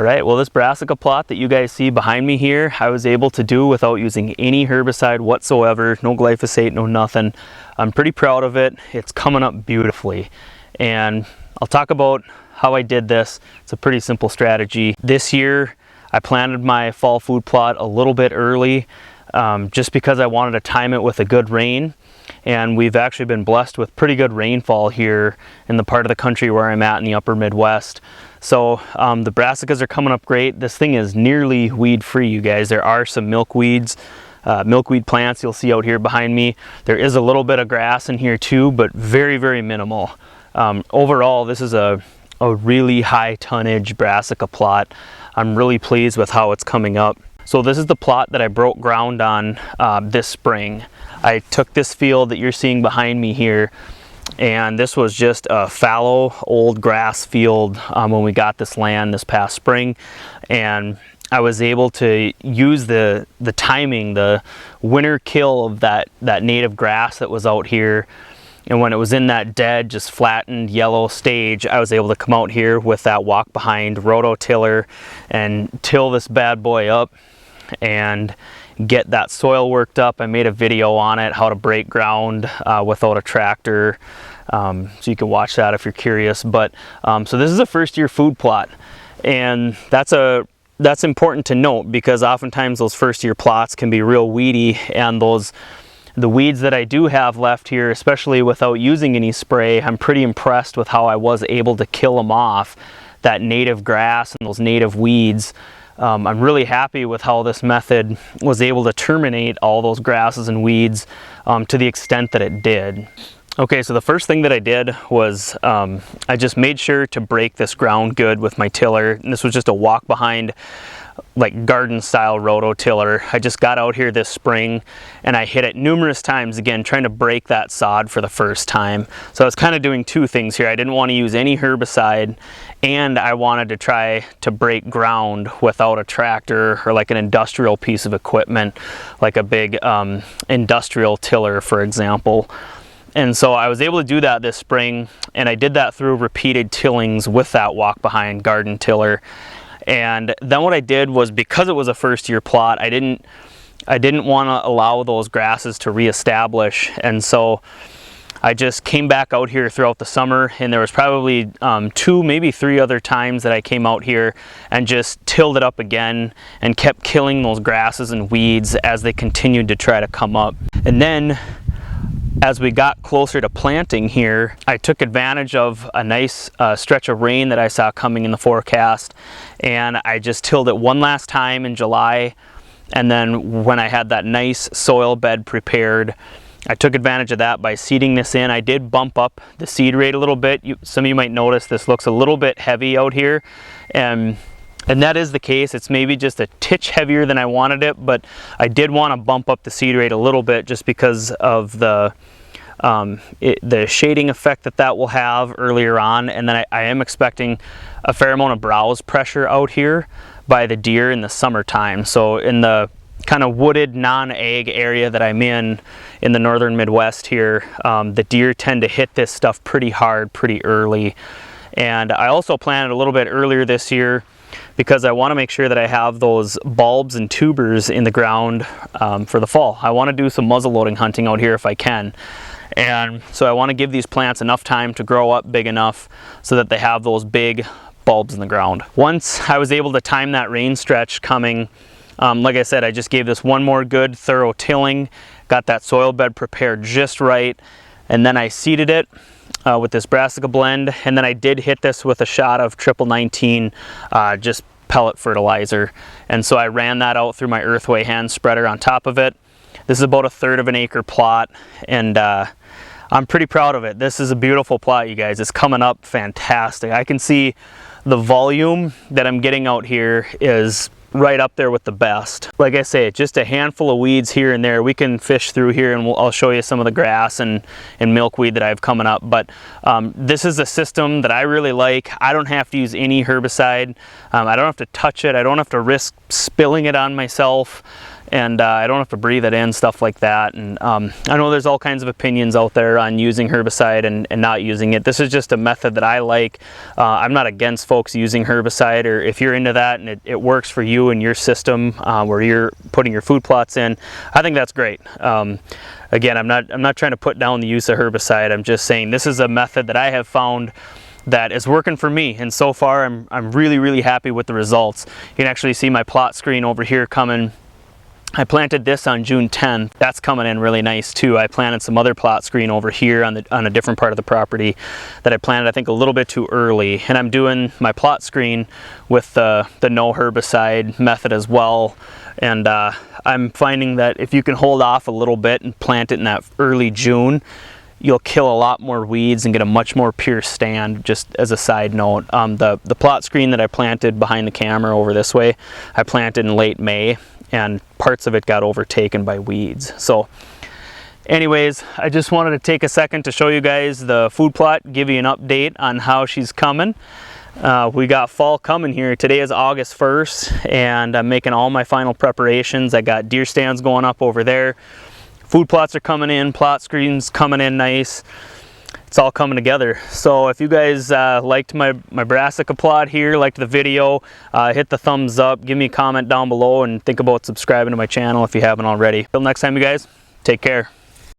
All right, well, this brassica plot that you guys see behind me here, I was able to do without using any herbicide whatsoever, no glyphosate, no nothing. I'm pretty proud of it. It's coming up beautifully. And I'll talk about how I did this. It's a pretty simple strategy. This year, I planted my fall food plot a little bit early, just because I wanted to time it with a good rain. And we've actually been blessed with pretty good rainfall here in the part of the country where I'm at in the upper Midwest. So the brassicas are coming up great. This thing is nearly weed free, you guys. There are some milkweed plants you'll see out here behind me. There is a little bit of grass in here too, but very, very minimal. Overall, this is a really high tonnage brassica plot. I'm really pleased with how it's coming up. So this is the plot that I broke ground on this spring. I took this field that you're seeing behind me here, and this was just a fallow old grass field when we got this land this past spring. And I was able to use the timing, the winter kill of that native grass that was out here. And when it was in that dead, just flattened yellow stage, I was able to come out here with that walk behind rototiller and till this bad boy up and get that soil worked up. I made a video on it, how to break ground without a tractor, so you can watch that if you're curious. But so this is a first year food plot, and that's important to note, because oftentimes those first year plots can be real weedy, and the weeds that I do have left here, especially without using any spray, I'm pretty impressed with how I was able to kill them off, that native grass and those native weeds. I'm really happy with how this method was able to terminate all those grasses and weeds to the extent that it did. Okay, so the first thing that I did was I just made sure to break this ground good with my tiller. And this was just a walk behind, like garden style rototiller. I just got out here this spring and I hit it numerous times, again trying to break that sod for the first time. So I was kind of doing two things here. I didn't want to use any herbicide, and I wanted to try to break ground without a tractor or like an industrial piece of equipment, like a big industrial tiller, for example. And so I was able to do that this spring, and I did that through repeated tillings with that walk behind garden tiller. And then what I did was, because it was a first year plot, I didn't want to allow those grasses to reestablish, and so I just came back out here throughout the summer, and there was probably 2, maybe 3 other times that I came out here and just tilled it up again and kept killing those grasses and weeds as they continued to try to come up. And then as we got closer to planting here, I took advantage of a nice stretch of rain that I saw coming in the forecast, and I just tilled it one last time in July. And then when I had that nice soil bed prepared, I took advantage of that by seeding this in. I did bump up the seed rate a little bit. Some of you might notice this looks a little bit heavy out here, and that is the case. It's maybe just a titch heavier than I wanted it, but I did want to bump up the seed rate a little bit just because of the shading effect that will have earlier on. And then I am expecting a fair amount of browse pressure out here by the deer in the summertime. So in the kind of wooded non-ag area that I'm in the northern Midwest here, the deer tend to hit this stuff pretty hard pretty early. And I also planted a little bit earlier this year because I want to make sure that I have those bulbs and tubers in the ground for the fall. I want to do some muzzleloading hunting out here if I can. And so I want to give these plants enough time to grow up big enough so that they have those big bulbs in the ground. Once I was able to time that rain stretch coming, like I said, I just gave this one more good thorough tilling, got that soil bed prepared just right, and then I seeded it with this brassica blend, and then I did hit this with a shot of 1919 just pellet fertilizer. And so I ran that out through my Earthway hand spreader on top of it. This is about 1/3 of an acre plot, and I'm pretty proud of it. This is a beautiful plot, you guys. It's coming up fantastic. I can see the volume that I'm getting out here is right up there with the best. Like I say, just a handful of weeds here and there. We can fish through here, and I'll show you some of the grass and milkweed that I have coming up. But this is a system that I really like. I don't have to use any herbicide. I don't have to touch it. I don't have to risk spilling it on myself. and I don't have to breathe it in, stuff like that. And I know there's all kinds of opinions out there on using herbicide and not using it. This is just a method that I like. I'm not against folks using herbicide, or if you're into that and it works for you and your system where you're putting your food plots in, I think that's great. Again, I'm not trying to put down the use of herbicide. I'm just saying this is a method that I have found that is working for me, and so far I'm really happy with the results. You can actually see my plot screen over here coming. I planted this on June 10th. That's coming in really nice too. I planted some other plot screen over here on a different part of the property that I planted, I think, a little bit too early. And I'm doing my plot screen with the no herbicide method as well. And I'm finding that if you can hold off a little bit and plant it in that early June, you'll kill a lot more weeds and get a much more pure stand. Just as a side note, the plot screen that I planted behind the camera over this way, I planted in late May, and parts of it got overtaken by weeds. So anyways, I just wanted to take a second to show you guys the food plot, give you an update on how she's coming. We got fall coming here. Today is August 1st, and I'm making all my final preparations. I got deer stands going up over there. Food plots are coming in, plot screens coming in nice. It's all coming together. So if you guys liked my brassica plot here, liked the video, hit the thumbs up, give me a comment down below, and think about subscribing to my channel if you haven't already. Till next time, you guys, take care.